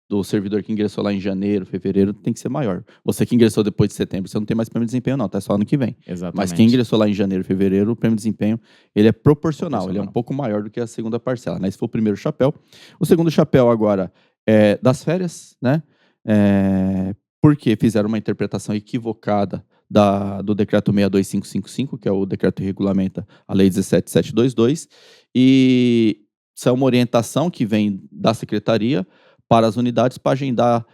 do servidor que ingressou lá em janeiro, fevereiro, tem que ser maior. Você que ingressou depois de setembro, você não tem mais prêmio de desempenho não, tá só ano que vem. Exatamente. Mas quem ingressou lá em janeiro, fevereiro, o prêmio de desempenho, ele é proporcional. Ele é um pouco maior do que a segunda parcela, né? Esse foi o primeiro chapéu. O segundo chapéu agora é das férias, né? Porque fizeram uma interpretação equivocada do decreto 62555, que é o decreto que regulamenta a lei 17722, e isso é uma orientação que vem da secretaria para as unidades para agendar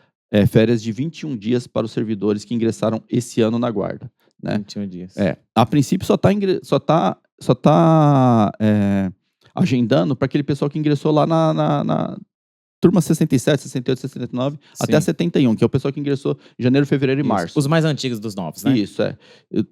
férias de 21 dias para os servidores que ingressaram esse ano na guarda. Né? 21 dias. A princípio só tá agendando para aquele pessoal que ingressou lá na turma 67, 68, 69, sim, até a 71, que é o pessoal que ingressou em janeiro, fevereiro e março. Os mais antigos dos novos, né? Isso,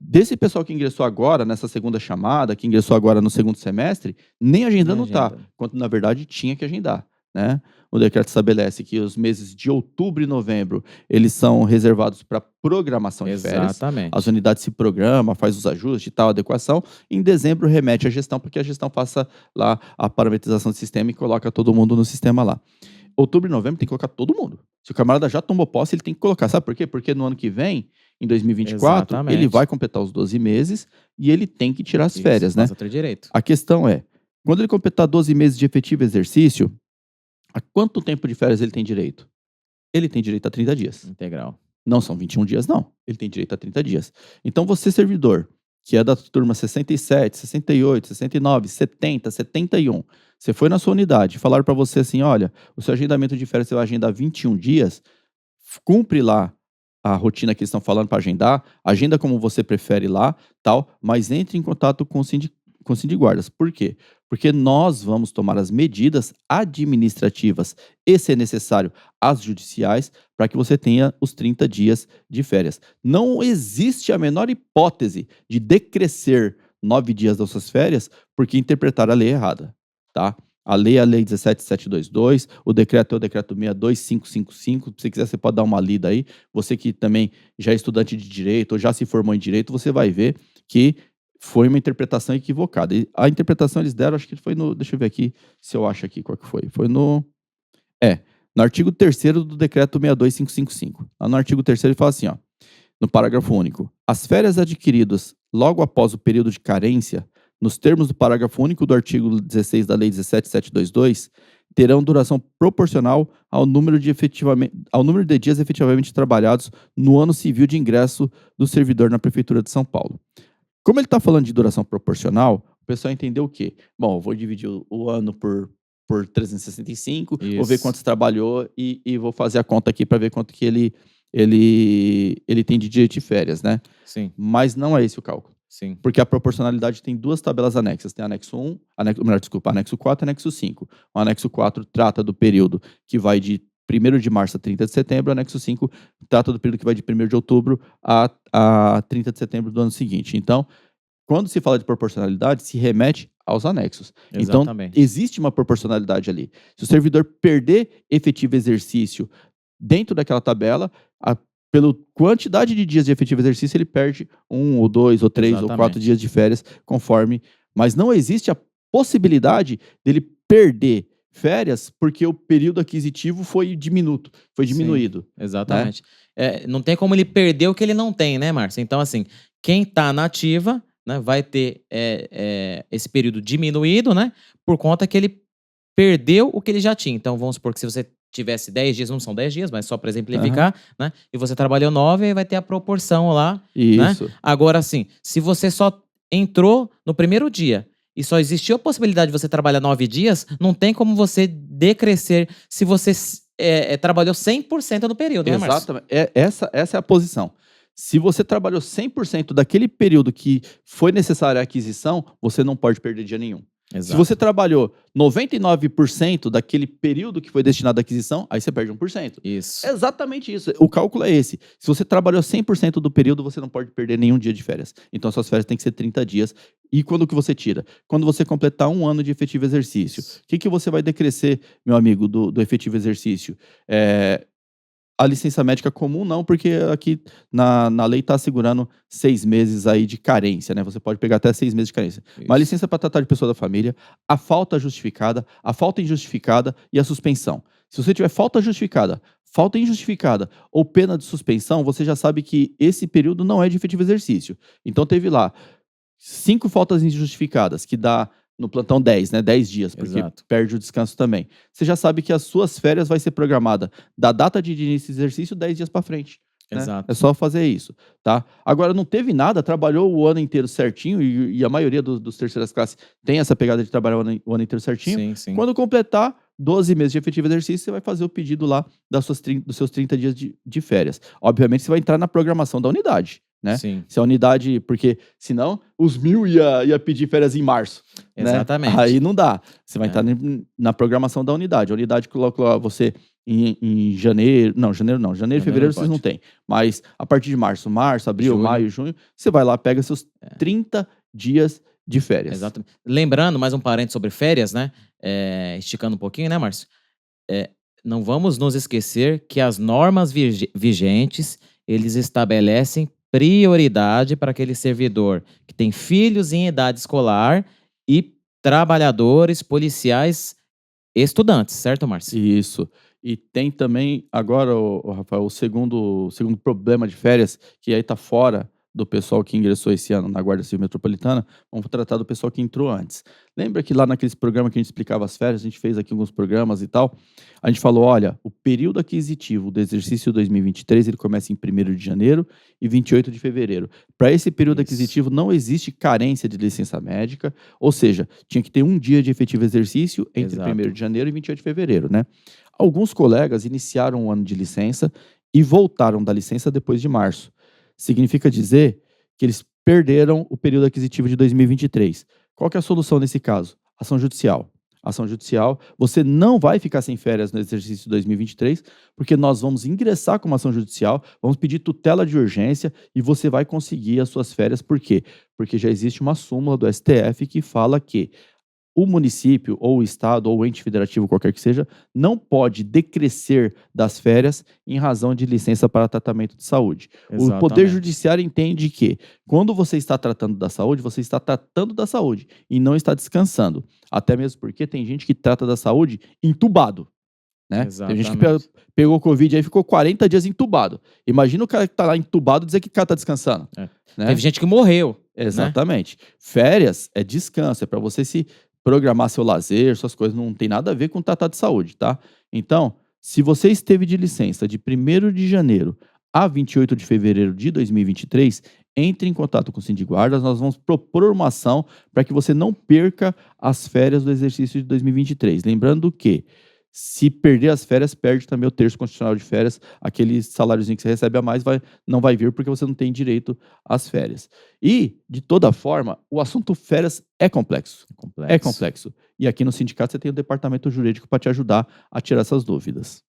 Desse pessoal que ingressou agora, nessa segunda chamada, que ingressou agora no segundo semestre, nem agendando tá, quando na verdade tinha que agendar. né? O decreto estabelece que os meses de outubro e novembro, eles são reservados para programação de férias. Exatamente. As unidades se programam, faz os ajustes e tal, adequação. Em dezembro remete à gestão, porque a gestão faça lá a parametrização do sistema e coloca todo mundo no sistema lá. Outubro e novembro tem que colocar todo mundo. Se o camarada já tomou posse, ele tem que colocar. Sabe por quê? Porque no ano que vem, em 2024, Exatamente. ele vai completar os 12 meses e ele tem que tirar as Isso, férias, né? passa a ter direito. A questão é, quando ele completar 12 meses de efetivo exercício, a quanto tempo de férias ele tem direito? Ele tem direito a 30 dias. Integral. Não são 21 dias, não. Ele tem direito a 30 dias. Então, você, servidor, que é da turma 67, 68, 69, 70, 71, você foi na sua unidade e falaram para você assim, olha, o seu agendamento de férias você vai agendar 21 dias, cumpre lá a rotina que eles estão falando para agendar, agenda como você prefere lá, tal, mas entre em contato com o Sindiguardas. Por quê? Porque nós vamos tomar as medidas administrativas e, se necessário, as judiciais, para que você tenha os 30 dias de férias. Não existe a menor hipótese de decrescer 9 dias das suas férias porque interpretaram a lei errada, tá? A lei é a Lei 17.722, o decreto é o decreto 62555. Se você quiser, você pode dar uma lida aí. Você que também já é estudante de direito ou já se formou em direito, você vai ver que foi uma interpretação equivocada. E a interpretação eles deram, acho que foi no... Deixa eu ver aqui se eu acho aqui qual que foi. Foi no... no artigo 3º do decreto 62555. Lá no artigo 3º ele fala assim, ó, no parágrafo único. As férias adquiridas logo após o período de carência, nos termos do parágrafo único do artigo 16 da Lei 17.722, terão duração proporcional ao número de dias efetivamente trabalhados no ano civil de ingresso do servidor na Prefeitura de São Paulo. Como ele está falando de duração proporcional, o pessoal entendeu o quê? Bom, eu vou dividir o ano por 365, vou ver Isso. quanto você trabalhou e vou fazer a conta aqui para ver quanto que ele tem de direito de férias, né? Sim, Mas não é esse o cálculo. sim. Porque a proporcionalidade tem duas tabelas anexas. Tem anexo 1, anexo 4 e anexo 5. O anexo 4 trata do período que vai de 1º de março a 30 de setembro. O anexo 5 trata do período que vai de 1º de outubro a 30 de setembro do ano seguinte. Então, quando se fala de proporcionalidade, se remete aos anexos. Exatamente. Então, existe uma proporcionalidade ali. Se o servidor perder efetivo exercício dentro daquela tabela, pela quantidade de dias de efetivo exercício, ele perde 1, ou 2, ou 3, ou 4 Exatamente. dias de férias, conforme. Mas não existe a possibilidade dele perder férias porque o período aquisitivo foi diminuto, foi Sim. diminuído. Exatamente. Não tem como ele perder o que ele não tem, né, Márcio? Então, assim, quem tá na ativa, né, vai ter esse período diminuído, né, por conta que ele perdeu o que ele já tinha. Então, vamos supor que se você tivesse 10 dias, não são 10 dias, mas só para exemplificar, né, e você trabalhou 9, aí vai ter a proporção lá, né? Isso. Agora, assim, se você só entrou no primeiro dia e só existiu a possibilidade de você trabalhar 9 dias, não tem como você decrescer se você trabalhou 100% no período, né, Márcio? Exatamente. Essa é a posição. Se você trabalhou 100% daquele período que foi necessária a aquisição, você não pode perder dia nenhum. Exato. Se você trabalhou 99% daquele período que foi destinado à aquisição, aí você perde 1%. Isso. É exatamente isso. O cálculo é esse. Se você trabalhou 100% do período, você não pode perder nenhum dia de férias. Então, suas férias têm que ser 30 dias. E quando que você tira? Quando você completar 1 ano de efetivo exercício. Isso. O que você vai decrescer, meu amigo, do efetivo exercício? A licença médica comum não, porque aqui na lei está assegurando 6 meses aí de carência, né? Você pode pegar até 6 meses de carência. Isso. Mas licença para tratar de pessoa da família, a falta justificada, a falta injustificada e a suspensão. Se você tiver falta justificada, falta injustificada ou pena de suspensão, você já sabe que esse período não é de efetivo exercício. Então teve lá 5 faltas injustificadas, que dá no plantão 10, né? 10 dias, porque Exato. perde o descanso também. Você já sabe que as suas férias vai ser programada da data de início do exercício 10 dias para frente. Né? Exato. É só fazer isso, tá? Agora, não teve nada, trabalhou o ano inteiro certinho, e a maioria dos terceiras classes tem essa pegada de trabalhar o ano inteiro certinho. Sim, sim. Quando completar 12 meses de efetivo exercício, você vai fazer o pedido lá dos seus 30 dias de férias. Obviamente, você vai entrar na programação da unidade, né? Sim. Se a unidade, porque senão os 1.000 ia pedir férias em março. Exatamente. Né? Aí não dá. Você vai entrar na programação da unidade. A unidade coloca você em janeiro. Não, janeiro não. Janeiro e fevereiro vocês não têm. Mas a partir de março, abril, Junho. maio, junho, você vai lá, pega seus 30 dias de férias. Exatamente. Lembrando, mais um parênteses sobre férias, né? Esticando um pouquinho, né, Márcio? não vamos nos esquecer que as normas vigentes, eles estabelecem prioridade para aquele servidor que tem filhos em idade escolar e trabalhadores, policiais, estudantes, certo, Márcio? Isso. E tem também agora, Rafael, o segundo problema de férias, que aí tá fora do pessoal que ingressou esse ano na Guarda Civil Metropolitana, vamos tratar do pessoal que entrou antes. Lembra que lá naqueles programas que a gente explicava as férias, a gente fez aqui alguns programas e tal, a gente falou, olha, o período aquisitivo do exercício 2023, ele começa em 1º de janeiro e 28 de fevereiro. Para esse período Isso. aquisitivo não existe carência de licença médica, ou seja, tinha que ter um dia de efetivo exercício entre Exato. 1º de janeiro e 28 de fevereiro, né? Alguns colegas iniciaram o ano de licença e voltaram da licença depois de março. Significa dizer que eles perderam o período aquisitivo de 2023. Qual que é a solução nesse caso? Ação judicial. Ação judicial, você não vai ficar sem férias no exercício de 2023, porque nós vamos ingressar com uma ação judicial, vamos pedir tutela de urgência e você vai conseguir as suas férias. Por quê? Porque já existe uma súmula do STF que fala que o município, ou o estado, ou o ente federativo, qualquer que seja, não pode decrescer das férias em razão de licença para tratamento de saúde. O Poder Exatamente. Judiciário entende que, quando você está tratando da saúde, você está tratando da saúde e não está descansando. Até mesmo porque tem gente que trata da saúde entubado, né? Tem gente que Exatamente. pegou Covid e ficou 40 dias entubado. Imagina o cara que está lá entubado dizer que o cara está descansando. É. Né? Teve gente que morreu. Exatamente. Férias é descanso, é para você se programar seu lazer, suas coisas, não tem nada a ver com tratar de saúde, tá? Então, se você esteve de licença de 1º de janeiro a 28 de fevereiro de 2023, entre em contato com o Sindiguardas, nós vamos propor uma ação para que você não perca as férias do exercício de 2023. Lembrando que, se perder as férias, perde também o terço constitucional de férias, aquele saláriozinho que você recebe a mais não vai vir porque você não tem direito às férias. E, de toda forma, o assunto férias é complexo. É complexo. E aqui no sindicato você tem o departamento jurídico para te ajudar a tirar essas dúvidas.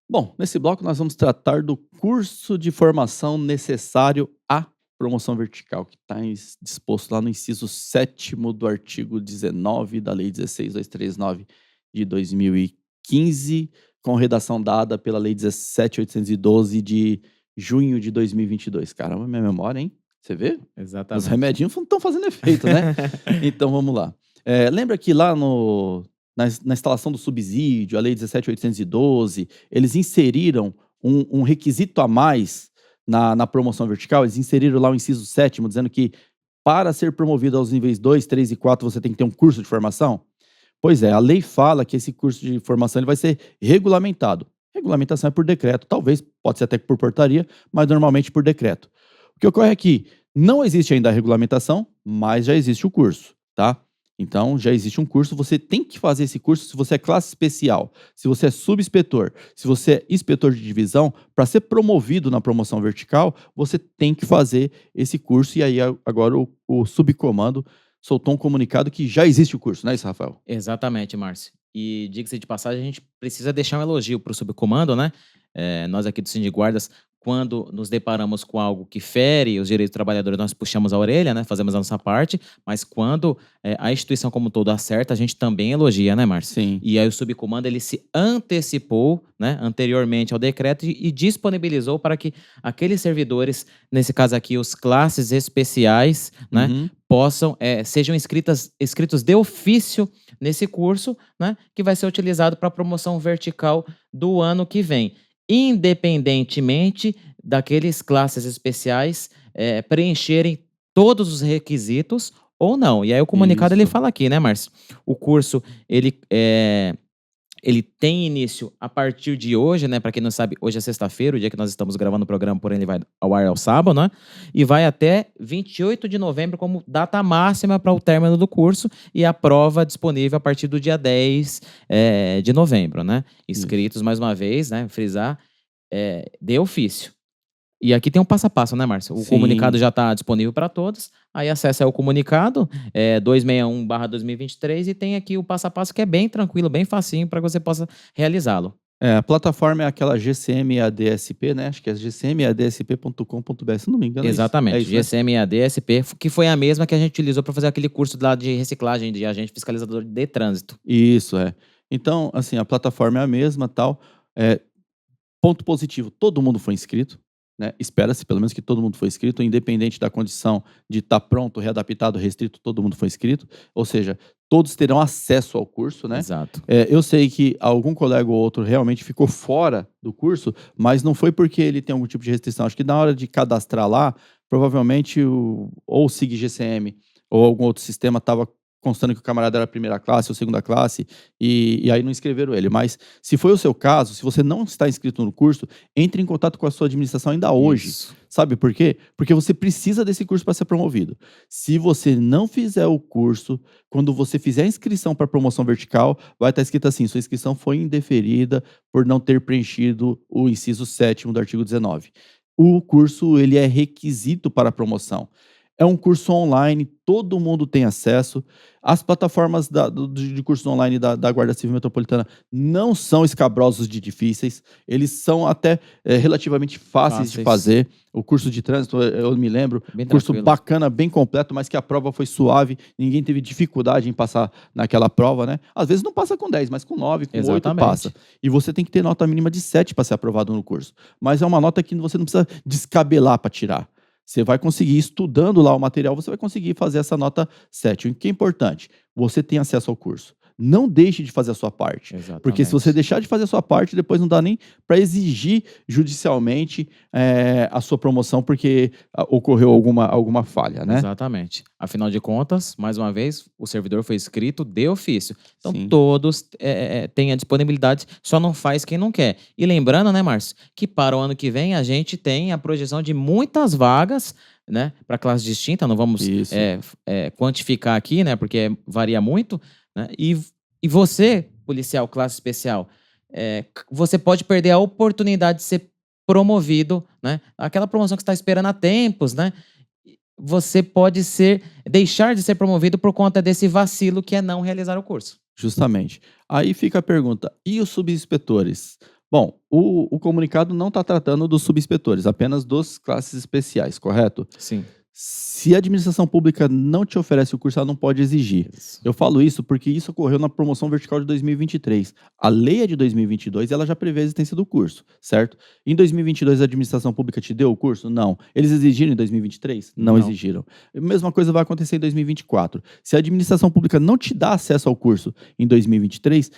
Bom, nesse bloco nós vamos tratar do curso de formação necessário à promoção vertical, que está disposto lá no inciso 7º do artigo 19 da Lei 16.239 de 2015, com redação dada pela Lei 17.812 de junho de 2022. Caramba, minha memória, hein? Você vê? Os Exatamente. remedinhos não estão fazendo efeito, né? Então vamos lá. Lembra que lá na instalação do subsídio, a Lei 17.812, eles inseriram um requisito a mais na promoção vertical? Eles inseriram lá o inciso 7º, dizendo que para ser promovido aos níveis 2, 3 e 4, você tem que ter um curso de formação? Pois é, a lei fala que esse curso de formação ele vai ser regulamentado. Regulamentação é por decreto, talvez, pode ser até por portaria, mas normalmente por decreto. O que ocorre é que não existe ainda a regulamentação, mas já existe o curso, tá? Então, já existe um curso, você tem que fazer esse curso se você é classe especial, se você é subinspetor, se você é inspetor de divisão, para ser promovido na promoção vertical, você tem que fazer esse curso, e aí agora o subcomando soltou um comunicado que já existe o curso, não é isso, Rafael? Exatamente, Márcio. E diga-se de passagem, a gente precisa deixar um elogio para o subcomando, né? Nós aqui do Sindiguardas, quando nos deparamos com algo que fere os direitos do trabalhador, nós puxamos a orelha, né? Fazemos a nossa parte, mas quando a instituição como um todo acerta, a gente também elogia, né, Márcio? Sim. E aí o subcomando, ele se antecipou, né, anteriormente ao decreto e disponibilizou para que aqueles servidores, nesse caso aqui, os classes especiais, né, Uhum. sejam inscritos de ofício nesse curso, né, que vai ser utilizado para a promoção vertical do ano que vem, independentemente daqueles classes especiais preencherem todos os requisitos ou não. E aí o comunicado ele Isso. fala aqui, né, Márcio? O curso ele tem início a partir de hoje, né? Para quem não sabe, hoje é sexta-feira, o dia que nós estamos gravando o programa, porém ele vai ao ar ao sábado, né? E vai até 28 de novembro como data máxima para o término do curso e a prova disponível a partir do dia 10 de novembro, né? Inscritos, mais uma vez, né? Frisar, de ofício. E aqui tem um passo a passo, né, Márcio? O Sim. comunicado já está disponível para todos. Aí acessa aí o comunicado 261/2023 e tem aqui o passo a passo que é bem tranquilo, bem facinho para que você possa realizá-lo. A plataforma é aquela GCM ADSP, né? Acho que é gcmadsp.com.br, se não me engano. Exatamente, É isso, né? GCM ADSP, que foi a mesma que a gente utilizou para fazer aquele curso lá de reciclagem de agente fiscalizador de trânsito. Isso, é. Então, assim, a plataforma é a mesma, tal. É, ponto positivo, todo mundo foi inscrito, né? Espera-se pelo menos que todo mundo foi inscrito, independente da condição de estar pronto, readaptado, restrito, todo mundo foi inscrito. Ou seja, todos terão acesso ao curso, né? Exato. Eu sei que algum colega ou outro realmente ficou fora do curso, mas não foi porque ele tem algum tipo de restrição. Acho que na hora de cadastrar lá, provavelmente ou o SIG GCM ou algum outro sistema estava constando que o camarada era primeira classe ou segunda classe, e aí não inscreveram ele. Mas se foi o seu caso, se você não está inscrito no curso, entre em contato com a sua administração ainda hoje. Isso. Sabe por quê? Porque você precisa desse curso para ser promovido. Se você não fizer o curso, quando você fizer a inscrição para promoção vertical, vai estar escrito assim: sua inscrição foi indeferida por não ter preenchido o inciso 7º do artigo 19. O curso ele é requisito para a promoção. É um curso online, todo mundo tem acesso. As plataformas de curso online da Guarda Civil Metropolitana não são escabrosos de difíceis, eles são até relativamente fáceis de fazer. O curso de trânsito, eu me lembro, Bem curso tranquilo. bacana, bem completo, mas que a prova foi suave, ninguém teve dificuldade em passar naquela prova, né? Às vezes não passa com 10, mas com 9, com 8 Exatamente. passa. E você tem que ter nota mínima de 7 para ser aprovado no curso. Mas é uma nota que você não precisa descabelar para tirar. Você vai conseguir, estudando lá o material, você vai conseguir fazer essa nota 7. O que é importante? Você tem acesso ao curso. Não deixe de fazer a sua parte. Exatamente. Porque se você deixar de fazer a sua parte, depois não dá nem para exigir judicialmente a sua promoção porque ocorreu alguma falha, né? Exatamente. Afinal de contas, mais uma vez, o servidor foi inscrito de ofício. Então, Sim. todos têm a disponibilidade, só não faz quem não quer. E lembrando, né, Márcio, que para o ano que vem a gente tem a projeção de muitas vagas, né, para classe distinta. Não vamos Isso. quantificar aqui, né, porque varia muito, né? E você, policial classe especial, você pode perder a oportunidade de ser promovido, né? Aquela promoção que você está esperando há tempos, né? Você pode deixar de ser promovido por conta desse vacilo que é não realizar o curso. Justamente. Aí fica a pergunta: e os subinspetores? Bom, o comunicado não está tratando dos subinspetores, apenas dos classes especiais, correto? Sim. Se a administração pública não te oferece o curso, ela não pode exigir. Isso. Eu falo isso porque isso ocorreu na promoção vertical de 2023. A lei é de 2022 e ela já prevê a existência do curso, certo? Em 2022 a administração pública te deu o curso? Não. Eles exigiram em 2023? Não exigiram. A mesma coisa vai acontecer em 2024. Se a administração pública não te dá acesso ao curso em 2023,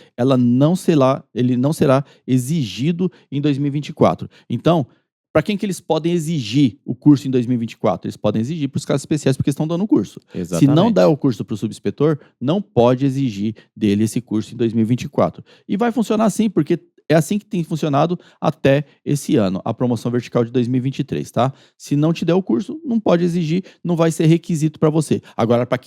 ele não será exigido em 2024. Então, para quem que eles podem exigir o curso em 2024? Eles podem exigir para os casos especiais porque estão dando o curso. Exatamente. Se não der o curso para o subinspetor, não pode exigir dele esse curso em 2024. E vai funcionar assim, porque é assim que tem funcionado até esse ano, a promoção vertical de 2023, tá? Se não te der o curso, não pode exigir, não vai ser requisito para você. Agora, para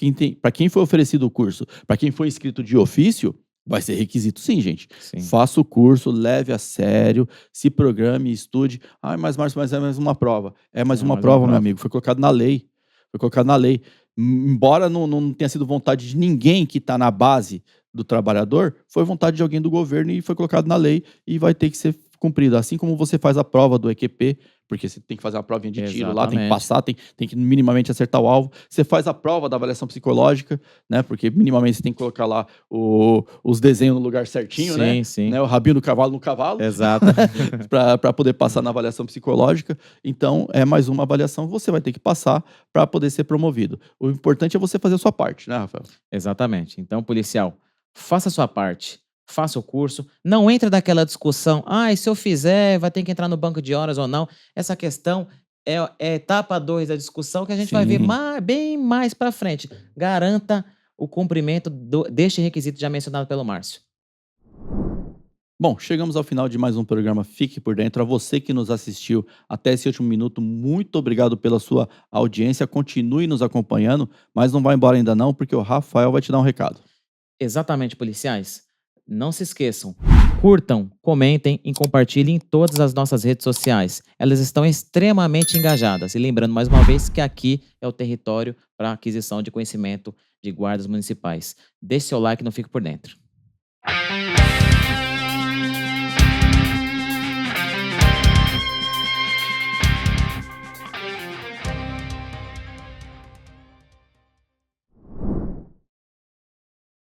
quem foi oferecido o curso, para quem foi inscrito de ofício, vai ser requisito sim, gente. Sim. Faça o curso, leve a sério, se programe, estude. Mas Márcio, mas é mais uma prova. É mais uma prova, meu amigo. Foi colocado na lei. Foi colocado na lei. Embora não tenha sido vontade de ninguém que está na base do trabalhador, foi vontade de alguém do governo e foi colocado na lei e vai ter que ser cumprido. Assim como você faz a prova do EQP, porque você tem que fazer uma provinha de tiro lá, tem que passar, tem que minimamente acertar o alvo. Você faz a prova da avaliação psicológica, né? Porque minimamente você tem que colocar lá os desenhos no lugar certinho, né? Sim. Né? O rabinho do cavalo no cavalo. Exato. para poder passar na avaliação psicológica. Então, é mais uma avaliação que você vai ter que passar para poder ser promovido. O importante é você fazer a sua parte, né, Rafael? Exatamente. Então, policial, faça a sua parte. Faça o curso, não entre naquela discussão, e se eu fizer, vai ter que entrar no banco de horas ou não. Essa questão é etapa 2 da discussão que a gente vai ver bem mais para frente. Garanta o cumprimento deste requisito já mencionado pelo Márcio. Bom, chegamos ao final de mais um programa Fique por Dentro. A você que nos assistiu até esse último minuto, muito obrigado pela sua audiência. Continue nos acompanhando, mas não vai embora ainda não, porque o Rafael vai te dar um recado. Exatamente, policiais. Não se esqueçam, curtam, comentem e compartilhem em todas as nossas redes sociais. Elas estão extremamente engajadas. E lembrando mais uma vez que aqui é o território para aquisição de conhecimento de guardas municipais. Deixe seu like e não fique por dentro.